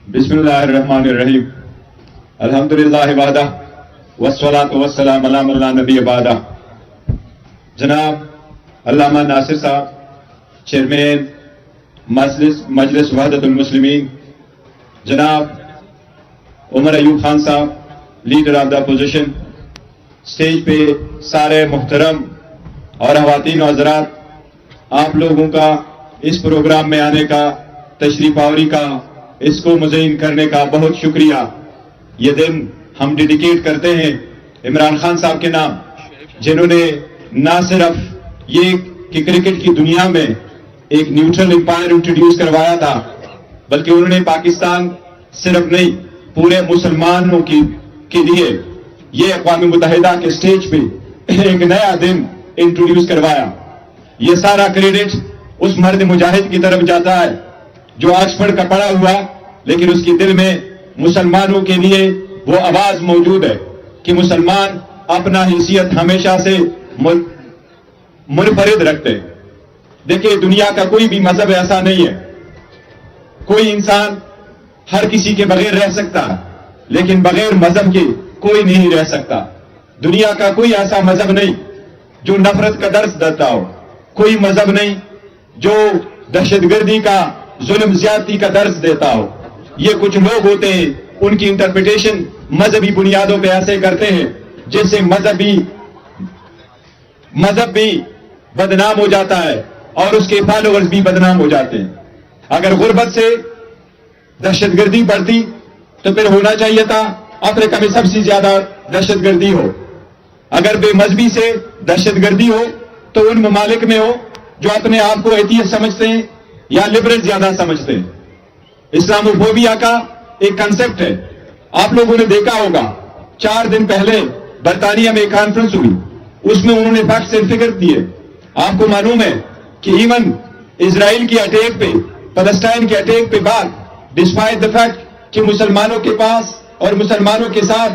بسم اللہ الرحمن الرحیم الحمدللہ وحدہ والصلاة والسلام علی من لا نبی بعدہ. جناب علامہ ناصر صاحب چیئرمین مجلس وحدت المسلمین، جناب عمر ایوب خان صاحب leader of the opposition, stage پہ سارے محترم اور خواتین و حضرات، آپ لوگوں کا اس پروگرام میں آنے کا، تشریف آوری کا، اس کو مزین کرنے کا بہت شکریہ. یہ دن ہم ڈیڈیکیٹ کرتے ہیں عمران خان صاحب کے نام، جنہوں نے نہ صرف یہ کہ کرکٹ کی دنیا میں ایک نیوٹرل امپائر انٹروڈیوس کروایا تھا، بلکہ انہوں نے پاکستان صرف نہیں پورے مسلمانوں کے لیے یہ اقوام متحدہ کے سٹیج پہ ایک نیا دن انٹروڈیوس کروایا. یہ سارا کریڈٹ اس مرد مجاہد کی طرف جاتا ہے جو آکسفورڈ کا پڑھا ہوا، لیکن اس کے دل میں مسلمانوں کے لیے وہ آواز موجود ہے کہ مسلمان اپنا حیثیت ہمیشہ سے منفرد رکھتے ہیں. دیکھیں، دنیا کا کوئی بھی مذہب ایسا نہیں ہے، کوئی انسان ہر کسی کے بغیر رہ سکتا ہے، لیکن بغیر مذہب کے کوئی نہیں رہ سکتا. دنیا کا کوئی ایسا مذہب نہیں جو نفرت کا درس دیتا ہو، کوئی مذہب نہیں جو دہشت گردی کا، ظلم زیادتی کا درس دیتا ہو. یہ کچھ لوگ ہوتے ہیں، ان کی انٹرپریٹیشن مذہبی بنیادوں پہ ایسے کرتے ہیں جس سے مذہب بھی بدنام ہو جاتا ہے اور اس کے فالوورز بھی بدنام ہو جاتے ہیں. اگر غربت سے دہشت گردی بڑھتی تو پھر ہونا چاہیے تھا افریقہ میں سب سے زیادہ دہشت گردی ہو. اگر بے مذہبی سے دہشت گردی ہو تو ان ممالک میں ہو جو اپنے آپ کو ایتھیسٹ سمجھتے ہیں یا لبرل زیادہ سمجھتے ہیں. اسلاموفوبیا کا ایک کنسپٹ ہے. آپ لوگوں نے دیکھا ہوگا 4 دن پہلے برطانیہ میں ایک کانفرنس ہوئی، اس میں انہوں نے فیکٹس اینڈ فگر دیے. آپ کو معلوم ہے کہ ایون اسرائیل کی اٹیک پہ، فلسطین کے اٹیک پہ بعد، ڈسپائٹ دا فیکٹ کہ مسلمانوں کے پاس اور مسلمانوں کے ساتھ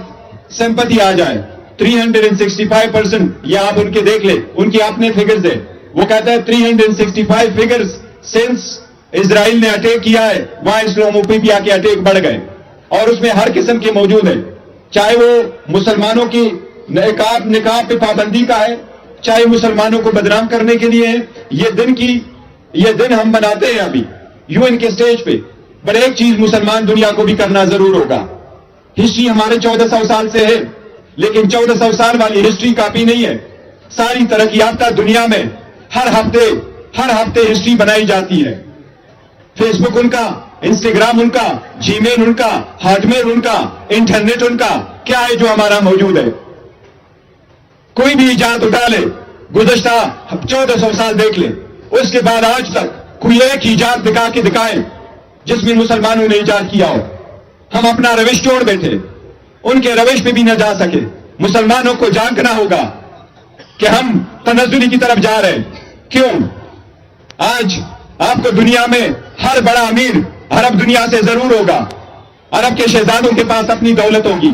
سمپتی آ جائے، 365%، یہ آپ ان کے دیکھ لیں، ان کی اپنے فگرز ہیں. وہ کہتا ہے 365 فگرز سنس اسرائیل نے اٹیک کیا ہے، وہاں اسلاموفوبیا کے اٹیک بڑھ گئے، اور اس میں ہر قسم کے موجود ہیں، چاہے وہ مسلمانوں کی نقاب پہ پابندی کا ہے، چاہے مسلمانوں کو بدنام کرنے کے لیے ہے. یہ دن ہم مناتے ہیں ابھی UN کے سٹیج پہ، پر ایک چیز مسلمان دنیا کو بھی کرنا ضرور ہوگا. ہسٹری ہمارے 1400 سال سے ہے، لیکن 1400 سال والی ہسٹری کاپی نہیں ہے. ساری ترقی یافتہ دنیا میں ہر ہفتے ہسٹری بنائی جاتی ہے. فیس بک ان کا، انسٹاگرام ان کا، جی میل ان کا، ہاٹ میل ان کا، انٹرنیٹ ان کا، کیا ہے جو ہمارا موجود ہے؟ کوئی بھی ایجاد اٹھا لے، گزشتہ 1400 سال دیکھ لے، اس کے بعد آج تک کوئی ایک ایجاد دکھا کے دکھائے جس میں مسلمانوں نے ایجاد کیا ہو. ہم اپنا روش چھوڑ بیٹھے، ان کے روش پہ بھی نہ جا سکے. مسلمانوں کو جاننا ہوگا کہ ہم تنزلی کی طرف جا رہے ہیں. کیوں؟ آج آپ کو دنیا میں ہر بڑا امیر عرب دنیا سے ضرور ہوگا، عرب کے شہزادوں کے پاس اپنی دولت ہوگی،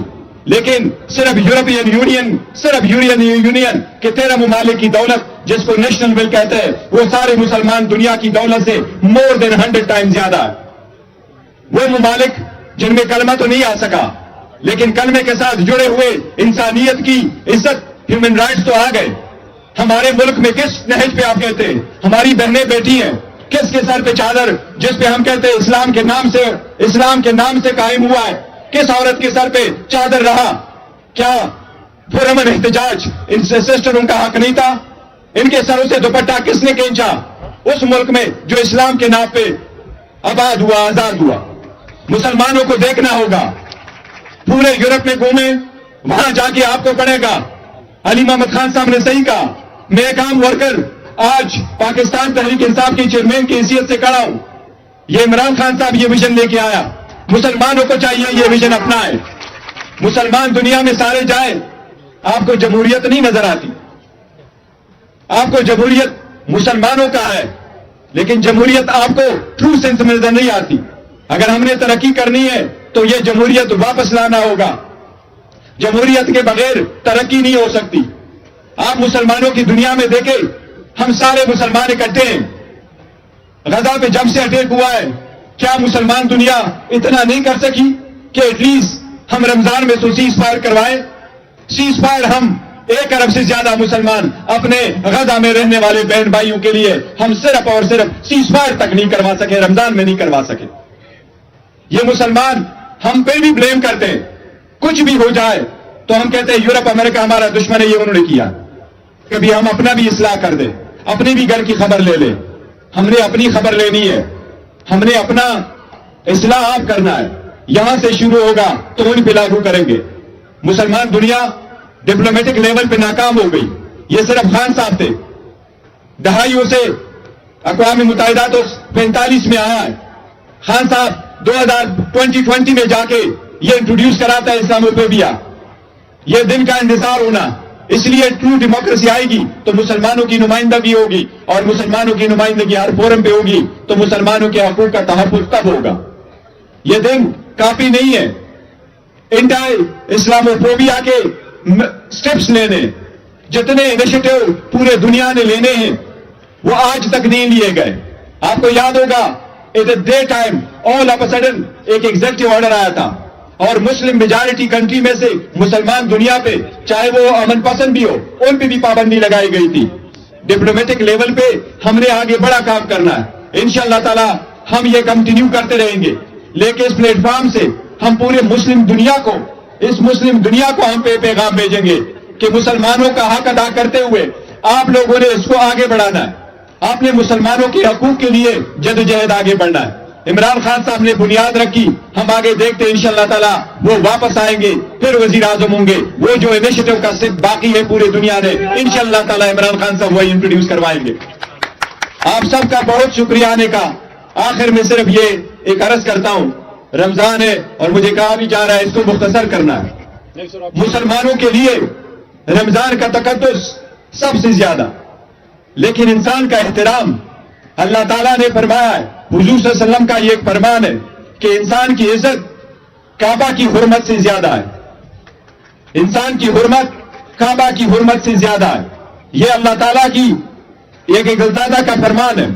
لیکن صرف یورپین یونین کے 13 ممالک کی دولت جس کو نیشنل ویلتھ کہتے ہیں، وہ سارے مسلمان دنیا کی دولت سے مور دین 100 ٹائم زیادہ ہے. وہ ممالک جن میں کلمہ تو نہیں آ سکا، لیکن کلمے کے ساتھ جڑے ہوئے انسانیت کی عزت، ہیومن رائٹس تو آ گئے. ہمارے ملک میں کس نہج پہ آپ کہتے ہیں ہماری بہنیں بیٹھی ہیں؟ کس کے سر پہ چادر جس پہ ہم کہتے ہیں اسلام کے نام سے قائم ہوا ہے؟ کس عورت کے سر پہ چادر رہا؟ کیا پرامن احتجاج ان سے سسٹر ان کا حق نہیں تھا؟ ان کے سروں سے دوپٹہ کس نے کھینچا اس ملک میں جو اسلام کے نام پہ آباد ہوا، آزاد ہوا؟ مسلمانوں کو دیکھنا ہوگا. پورے یورپ میں گھومیں، وہاں جا کے آپ کو پڑے گا. علی محمد خان صاحب نے صحیح کہا، میں ایک عام ورکر آج پاکستان تحریک انصاف کے چیئرمین کی حیثیت سے کھڑا ہوں. یہ عمران خان صاحب یہ ویژن لے کے آیا، مسلمانوں کو چاہیے یہ ویژن اپنائے. مسلمان دنیا میں سارے جائیں، آپ کو جمہوریت نہیں نظر آتی. آپ کو جمہوریت مسلمانوں کا ہے، لیکن جمہوریت آپ کو ٹرو سینس میں نظر نہیں آتی. اگر ہم نے ترقی کرنی ہے تو یہ جمہوریت واپس لانا ہوگا. جمہوریت کے بغیر ترقی نہیں ہو سکتی. آپ مسلمانوں کی دنیا میں دیکھیں، ہم سارے مسلمان اکٹھے ہیں. غزہ پہ جب سے اٹیک ہوا ہے کیا مسلمان دنیا اتنا نہیں کر سکی کہ ایٹ لیسٹ ہم رمضان میں تو سیز فائر کروائیں؟ سیز فائر ہم 1 ارب سے زیادہ مسلمان اپنے غزہ میں رہنے والے بہن بھائیوں کے لیے ہم صرف اور صرف سیز فائر تک نہیں کروا سکے، رمضان میں نہیں کروا سکے. یہ مسلمان ہم پہ بھی بلیم کرتے ہیں. کچھ بھی ہو جائے تو ہم کہتے ہیں یورپ امریکہ ہمارا دشمن ہے، یہ انہوں نے کیا. کبھی ہم اپنا بھی اصلاح کر دیں، اپنے بھی گھر کی خبر لے لیں. ہم نے اپنی خبر لینی ہے، ہم نے اپنا اصلاح آپ کرنا ہے. یہاں سے شروع ہوگا تو ان پہ لاگو کریں گے. مسلمان دنیا ڈپلومیٹک لیول پہ ناکام ہو گئی. یہ صرف خان صاحب تھے. دہائیوں سے اقوام متحدہ تو 45 میں آیا ہے. خان صاحب 2020 میں جا کے یہ انٹروڈیوس کراتا ہے اسلاموفوبیا. یہ دن کا انتظار ہونا. اس لیے ٹرو ڈیموکریسی آئے گی تو مسلمانوں کی نمائندگی ہوگی، اور مسلمانوں کی نمائندگی ہر فورم پہ ہوگی تو مسلمانوں کے حقوق کا تحفظ تب ہوگا. یہ دن کافی نہیں ہے انٹائی اسلاموفوبیا کے سٹیپس لینے. جتنے انیشیٹو پورے دنیا نے لینے ہیں وہ آج تک نہیں لیے گئے. آپ کو یاد ہوگا at a day time all of a sudden ایک ایگزیکٹو آرڈر آیا تھا، اور مسلم میجارٹی کنٹری میں سے مسلمان دنیا پہ چاہے وہ امن پسند بھی ہو ان پہ بھی پابندی لگائی گئی تھی. ڈپلومیٹک لیول پہ ہم نے آگے بڑا کام کرنا ہے. انشاءاللہ تعالی ہم یہ کنٹینیو کرتے رہیں گے. لیکن اس پلیٹ فارم سے ہم پورے مسلم دنیا کو، اس مسلم دنیا کو ہم پہ پیغام بھیجیں گے کہ مسلمانوں کا حق ادا کرتے ہوئے آپ لوگوں نے اس کو آگے بڑھانا ہے. آپ نے مسلمانوں کے حقوق کے لیے جدوجہد آگے بڑھنا ہے. عمران خان صاحب نے بنیاد رکھی، ہم آگے دیکھتے ہیں انشاءاللہ تعالیٰ وہ واپس آئیں گے، پھر وزیر اعظم ہوں گے. وہ جو انیشیٹو کا صرف باقی ہے پورے دنیا میں انشاءاللہ تعالیٰ عمران خان صاحب وہی انٹروڈیوس کروائیں گے. آپ سب کا بہت شکریہ آنے کا. آخر میں صرف یہ ایک عرض کرتا ہوں، رمضان ہے اور مجھے کہا بھی جا رہا ہے اس کو مختصر کرنا ہے. مسلمانوں کے لیے رمضان کا تقدس سب سے زیادہ، لیکن انسان کا احترام اللہ تعالیٰ نے فرمایا ہے. حضور صلی اللہ علیہ وسلم کا یہ ایک فرمان ہے کہ انسان کی عزت کعبہ کی حرمت سے زیادہ ہے. انسان کی حرمت کعبہ کی حرمت سے زیادہ ہے. یہ اللہ تعالیٰ کی ایک اقتدار کا فرمان ہے.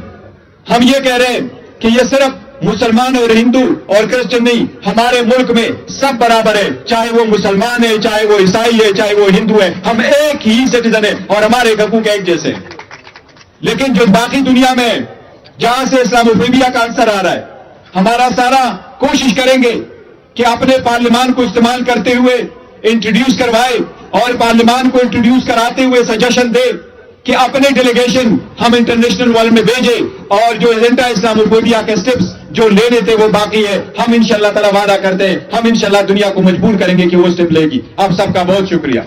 ہم یہ کہہ رہے ہیں کہ یہ صرف مسلمان اور ہندو اور کرسچن نہیں، ہمارے ملک میں سب برابر ہے. چاہے وہ مسلمان ہے، چاہے وہ عیسائی ہے، چاہے وہ ہندو ہے، ہم ایک ہی سٹیزن ہیں اور ہمارے حقوق ایک جیسے. لیکن جو باقی دنیا میں جہاں سے اسلاموفوبیا کا عنصر آ رہا ہے، ہمارا سارا کوشش کریں گے کہ اپنے پارلیمان کو استعمال کرتے ہوئے انٹروڈیوس کروائے، اور پارلیمان کو انٹروڈیوس کراتے ہوئے سجیشن دے کہ اپنے ڈیلیگیشن ہم انٹرنیشنل ورلڈ میں بھیجیں، اور جو ایجنڈا اسلاموفوبیا کے سٹیپس جو لینے تھے وہ باقی ہے. ہم انشاءاللہ تعالیٰ وعدہ کرتے ہیں، ہم انشاءاللہ دنیا کو مجبور کریں گے کہ وہ سٹیپ لے گی. آپ سب کا بہت شکریہ.